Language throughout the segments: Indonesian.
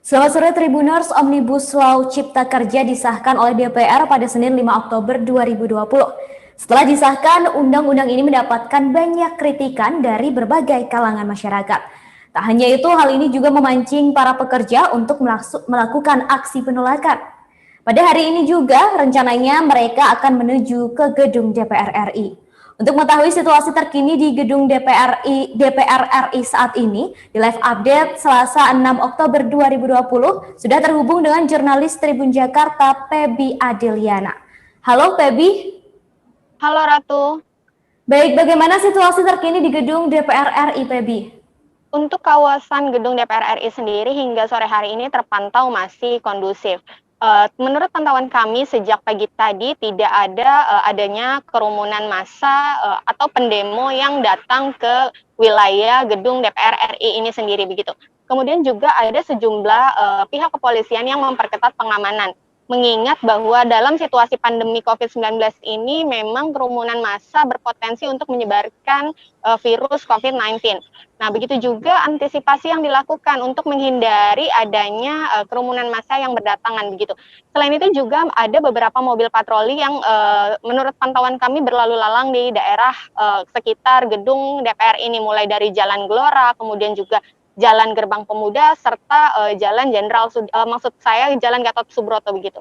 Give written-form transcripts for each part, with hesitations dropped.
Selamat sore Tribuners, Omnibus Law Cipta Kerja disahkan oleh DPR pada Senin 5 Oktober 2020. Setelah disahkan, undang-undang ini mendapatkan banyak kritikan dari berbagai kalangan masyarakat. Tak hanya itu, hal ini juga memancing para pekerja untuk melakukan aksi penolakan. Pada hari ini juga, rencananya mereka akan menuju ke gedung DPR RI. Untuk mengetahui situasi terkini di gedung DPR RI saat ini, di live update Selasa 6 Oktober 2020, sudah terhubung dengan jurnalis Tribun Jakarta, Pebi Adeliana. Halo Pebi. Halo Ratu. Baik, bagaimana situasi terkini di gedung DPR RI, Pebi? Untuk kawasan gedung DPR RI sendiri hingga sore hari ini terpantau masih kondusif. Menurut pantauan kami sejak pagi tadi tidak ada adanya kerumunan massa atau pendemo yang datang ke wilayah gedung DPR RI ini sendiri begitu. Kemudian juga ada sejumlah pihak kepolisian yang memperketat pengamanan. Mengingat bahwa dalam situasi pandemi COVID-19 ini memang kerumunan massa berpotensi untuk menyebarkan virus COVID-19. Nah, begitu juga antisipasi yang dilakukan untuk menghindari adanya kerumunan massa yang berdatangan begitu. Selain itu juga ada beberapa mobil patroli yang menurut pantauan kami berlalu lalang di daerah sekitar gedung DPR ini, mulai dari Jalan Gelora, kemudian juga Jalan Gerbang Pemuda, serta Jalan Jenderal, maksud saya Jalan Gatot Subroto begitu.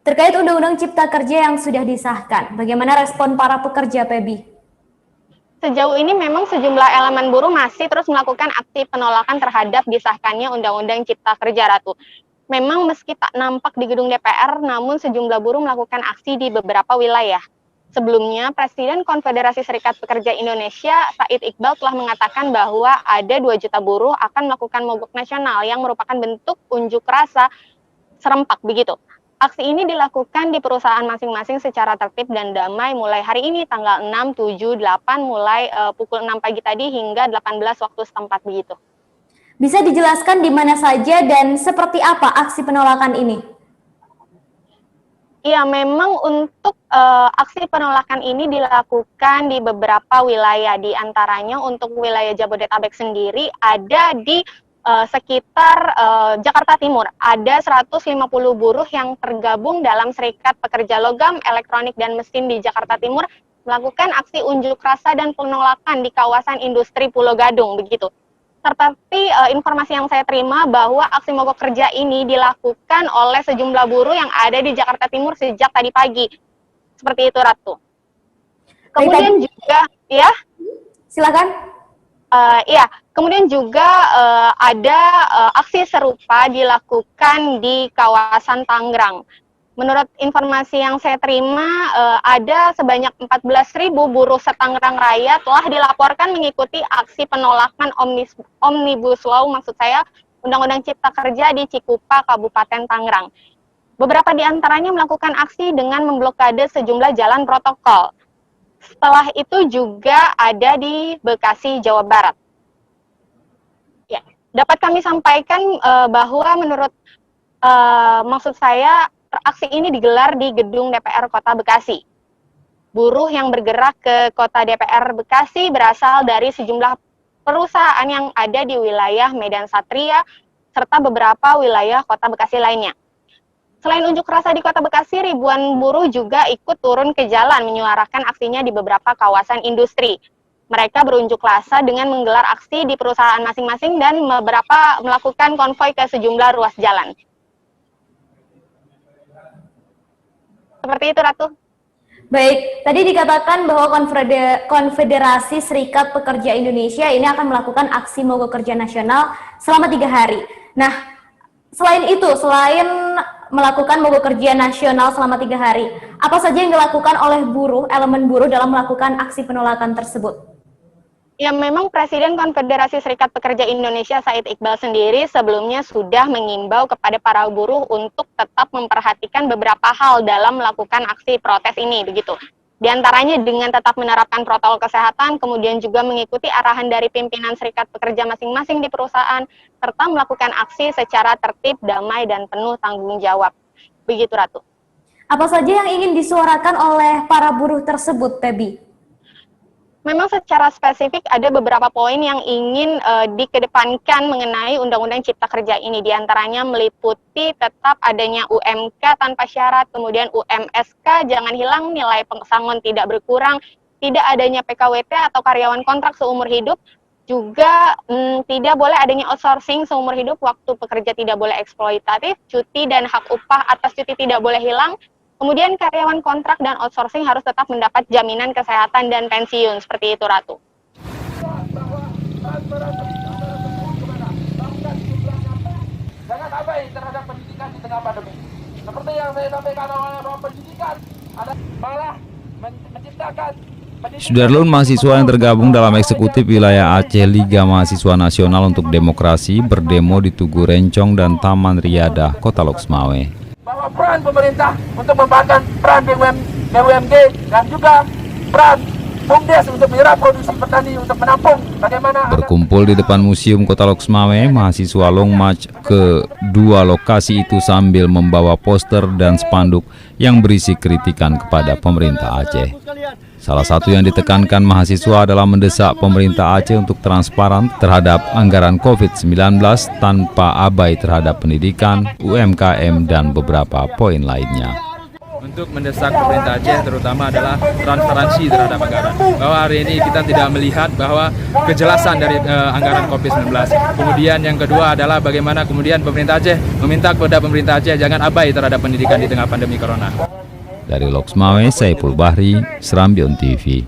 Terkait Undang-Undang Cipta Kerja yang sudah disahkan, bagaimana respon para pekerja, Pebi? Sejauh ini memang sejumlah elemen buruh masih terus melakukan aksi penolakan terhadap disahkannya Undang-Undang Cipta Kerja, Ratu. Memang meski tak nampak di gedung DPR, namun sejumlah buruh melakukan aksi di beberapa wilayah. Sebelumnya, Presiden Konfederasi Serikat Pekerja Indonesia, Said Iqbal, telah mengatakan bahwa ada 2 juta buruh akan melakukan mogok nasional yang merupakan bentuk unjuk rasa serempak begitu. Aksi ini dilakukan di perusahaan masing-masing secara tertib dan damai mulai hari ini tanggal 6, 7, 8 mulai pukul 6 pagi tadi hingga 18 waktu setempat begitu. Bisa dijelaskan di mana saja dan seperti apa aksi penolakan ini? Iya, memang untuk aksi penolakan ini dilakukan di beberapa wilayah, di antaranya untuk wilayah Jabodetabek sendiri ada di sekitar Jakarta Timur. Ada 150 buruh yang tergabung dalam Serikat Pekerja Logam, Elektronik, dan Mesin di Jakarta Timur melakukan aksi unjuk rasa dan penolakan di kawasan industri Pulau Gadung begitu. Seperti informasi yang saya terima bahwa aksi mogok kerja ini dilakukan oleh sejumlah buruh yang ada di Jakarta Timur sejak tadi pagi. Seperti itu, Ratu. Kemudian juga, ya. Silakan. Ya, kemudian juga ada aksi serupa dilakukan di kawasan Tangerang. Menurut informasi yang saya terima, ada sebanyak 14.000 buruh se-Tangerang Raya telah dilaporkan mengikuti aksi penolakan Omnibus Law, maksud saya Undang-Undang Cipta Kerja di Cikupa, Kabupaten Tangerang. Beberapa di antaranya melakukan aksi dengan memblokade sejumlah jalan protokol. Setelah itu juga ada di Bekasi, Jawa Barat. Ya, dapat kami sampaikan bahwa menurut maksud saya aksi ini digelar di gedung DPR Kota Bekasi. Buruh yang bergerak ke Kota DPR Bekasi berasal dari sejumlah perusahaan yang ada di wilayah Medan Satria serta beberapa wilayah Kota Bekasi lainnya. Selain unjuk rasa di Kota Bekasi, ribuan buruh juga ikut turun ke jalan menyuarakan aksinya di beberapa kawasan industri. Mereka berunjuk rasa dengan menggelar aksi di perusahaan masing-masing dan beberapa melakukan konvoi ke sejumlah ruas jalan. Seperti itu, Ratu. Baik, tadi dikatakan bahwa Konfederasi Serikat Pekerja Indonesia ini akan melakukan aksi mogok kerja nasional selama 3 hari. Nah, selain melakukan mogok kerja nasional selama 3 hari, apa saja yang dilakukan oleh elemen buruh dalam melakukan aksi penolakan tersebut? Ya, memang Presiden Konfederasi Serikat Pekerja Indonesia Said Iqbal sendiri sebelumnya sudah mengimbau kepada para buruh untuk tetap memperhatikan beberapa hal dalam melakukan aksi protes ini begitu. Di antaranya dengan tetap menerapkan protokol kesehatan, kemudian juga mengikuti arahan dari pimpinan serikat pekerja masing-masing di perusahaan, serta melakukan aksi secara tertib, damai, dan penuh tanggung jawab. Begitu, Ratu. Apa saja yang ingin disuarakan oleh para buruh tersebut, Pebi? Memang secara spesifik ada beberapa poin yang ingin dikedepankan mengenai Undang-Undang Cipta Kerja ini. Di antaranya meliputi tetap adanya UMK tanpa syarat, kemudian UMSK jangan hilang, nilai pesangon tidak berkurang, tidak adanya PKWT atau karyawan kontrak seumur hidup, juga tidak boleh adanya outsourcing seumur hidup, waktu pekerja tidak boleh eksploitatif, cuti dan hak upah atas cuti tidak boleh hilang. Kemudian karyawan kontrak dan outsourcing harus tetap mendapat jaminan kesehatan dan pensiun. Seperti itu, Ratu. Jangan abai terhadap pendidikan di tengah pandemi. Seperti yang saya sampaikan awalnya, bahwa pendidikan ada malah menciptakan. Sudarlun, mahasiswa yang tergabung dalam eksekutif wilayah Aceh Liga Mahasiswa Nasional untuk Demokrasi berdemo di Tugu Rencong dan Taman Riyadah, Kota Loksmawe. Bahwa peran pemerintah untuk membangkitkan peran BUMD dan juga peran BUMDes untuk menyerap produksi petani untuk menampung bagaimana. Berkumpul di depan Museum Kota Loksmawe, mahasiswa long march ke dua lokasi itu sambil membawa poster dan spanduk yang berisi kritikan kepada pemerintah Aceh. Salah satu yang ditekankan mahasiswa adalah mendesak pemerintah Aceh untuk transparan terhadap anggaran COVID-19 tanpa abai terhadap pendidikan, UMKM, dan beberapa poin lainnya. Untuk mendesak pemerintah Aceh terutama adalah transparansi terhadap anggaran. Bahwa hari ini kita tidak melihat bahwa kejelasan dari anggaran COVID-19. Kemudian yang kedua adalah bagaimana kemudian pemerintah Aceh meminta kepada pemerintah Aceh jangan abai terhadap pendidikan di tengah pandemi corona. Dari Loksmawe, Saiful Bahri, Serambion TV.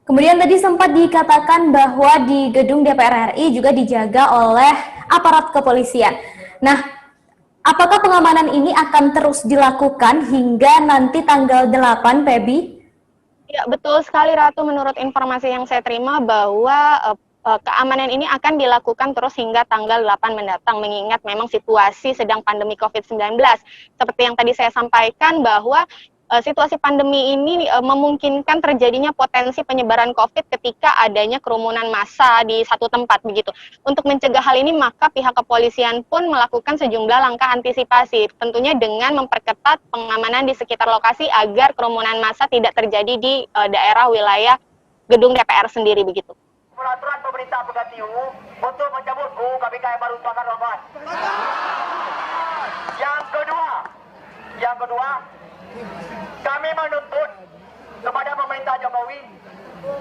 Kemudian tadi sempat dikatakan bahwa di gedung DPR RI juga dijaga oleh aparat kepolisian. Nah, apakah pengamanan ini akan terus dilakukan hingga nanti tanggal 8, Pebi? Ya, betul sekali, Ratu. Menurut informasi yang saya terima bahwa keamanan ini akan dilakukan terus hingga tanggal 8 mendatang, mengingat memang situasi sedang pandemi COVID-19. Seperti yang tadi saya sampaikan bahwa situasi pandemi ini memungkinkan terjadinya potensi penyebaran COVID ketika adanya kerumunan massa di satu tempat begitu. Untuk mencegah hal ini, maka pihak kepolisian pun melakukan sejumlah langkah antisipasi, tentunya dengan memperketat pengamanan di sekitar lokasi agar kerumunan massa tidak terjadi di daerah wilayah gedung DPR sendiri begitu. Peraturan pemerintah pengganti UU untuk mencabut UU KPK yang baru disahkan oleh. Yang kedua, kami menuntut kepada pemerintah Jokowi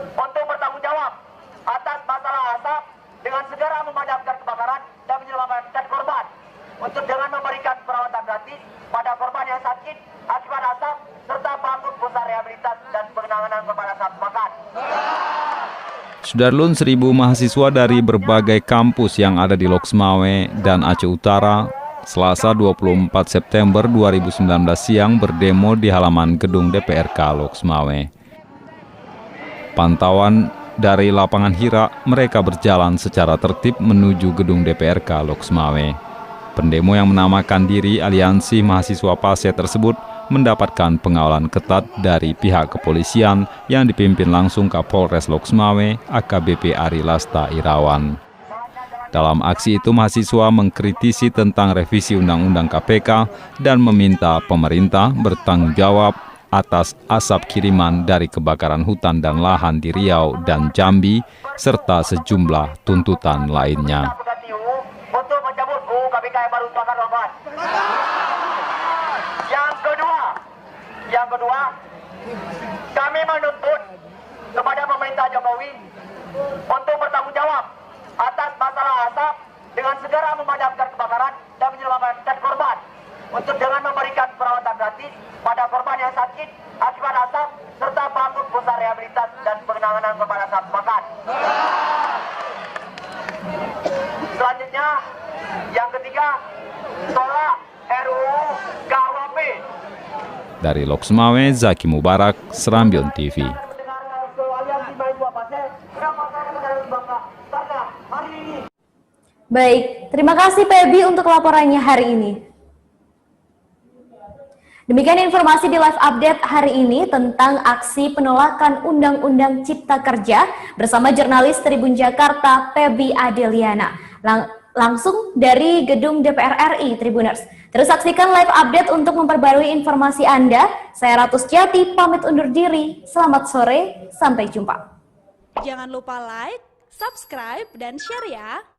untuk bertanggung jawab atas masalah asap dengan segera memadamkan kebakaran dan menyelamatkan korban, untuk dengan memberikan perawatan gratis pada korban yang sakit akibat asap serta bangun pusat rehabilitasi dan penanganan korban asap kebakaran. Sudarlun, 1.000 mahasiswa dari berbagai kampus yang ada di Loksmawe dan Aceh Utara Selasa 24 September 2019 siang berdemo di halaman gedung DPRK Loksmawe. Pantauan dari lapangan Hira, mereka berjalan secara tertib menuju gedung DPRK Loksmawe. Pendemo yang menamakan diri Aliansi Mahasiswa PASE tersebut mendapatkan pengawalan ketat dari pihak kepolisian yang dipimpin langsung Kapolres Loksmawe, AKBP Ari Lasta Irawan. Dalam aksi itu, mahasiswa mengkritisi tentang revisi Undang-Undang KPK dan meminta pemerintah bertanggung jawab atas asap kiriman dari kebakaran hutan dan lahan di Riau dan Jambi, serta sejumlah tuntutan lainnya. Yang kedua, kami menuntut kepada pemerintah Jokowi untuk bertanggung jawab atas masalah asap dengan segera memadamkan kebakaran dan menyelamatkan korban, untuk dengan memberikan perawatan gratis pada korban yang sakit akibat asap serta bangun pusat rehabilitasi dan penanganan korban asap kebakaran. Selanjutnya, yang ketiga, tolak RUU KUHP. Dari Loksmawe, Zaki Mubarak, Serambion TV. Baik, terima kasih Pebi untuk laporannya hari ini. Demikian informasi di live update hari ini tentang aksi penolakan Undang-Undang Cipta Kerja bersama jurnalis Tribun Jakarta, Pebi Adeliana. langsung dari gedung DPR RI Tribuners. Terus saksikan live update untuk memperbarui informasi Anda. Saya Ratu Setiati pamit undur diri. Selamat sore, sampai jumpa. Jangan lupa like, subscribe, dan share ya.